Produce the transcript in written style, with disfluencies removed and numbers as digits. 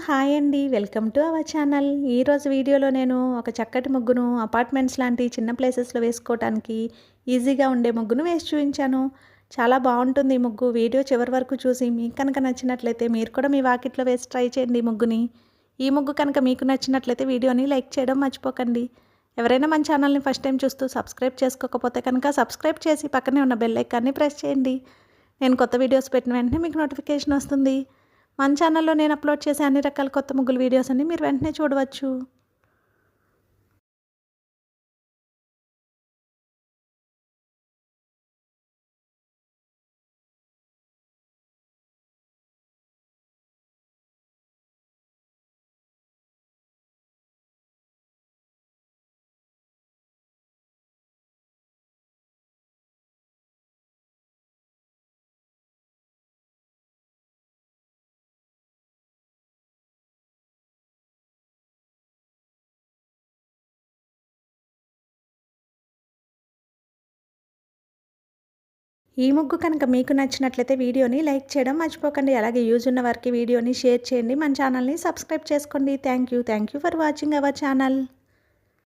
Hi అండి. Welcome to our channel. ఈరోజు వీడియోలో నేను ఒక చక్కటి ముగ్గును అపార్ట్మెంట్స్ లాంటి చిన్న ప్లేసెస్‌లో వేసుకోవటానికి ఈజీగా ఉండే ముగ్గును వేసి చూయించాను. చాలా బావుంటుంది ఈ ముగ్గు. వీడియో చివరి వరకు చూసి మీకు కనుక నచ్చినట్లయితే మీరు కూడా మీ వాకిట్లో వేసి ట్రై చేయండి ఈ ముగ్గుని. ఈ ముగ్గు కనుక మీకు నచ్చినట్లయితే వీడియోని లైక్ చేయడం మర్చిపోకండి. ఎవరైనా మన ఛానల్ని ఫస్ట్ టైం చూస్తూ సబ్స్క్రైబ్ చేసుకోకపోతే కనుక సబ్స్క్రైబ్ చేసి పక్కనే ఉన్న బెల్ ఐకాన్ని ప్రెస్ చేయండి. నేను కొత్త వీడియోస్ పెట్టిన వెంటనే మీకు నోటిఫికేషన్ వస్తుంది. మన ఛానల్లో నేను అప్లోడ్ చేసే అన్ని రకాల కొత్త ముగ్గుల వీడియోస్ అన్ని మీరు వెంటనే చూడవచ్చు. ఈ ముగ్గు కనుక మీకు నచ్చినట్లయితే వీడియోని లైక్ చేయడం మర్చిపోకండి. అలాగే యూజ్ ఉన్న వారికి వీడియోని షేర్ చేయండి. మన ఛానల్ని సబ్స్క్రైబ్ చేసుకోండి. Thank you for watching our channel.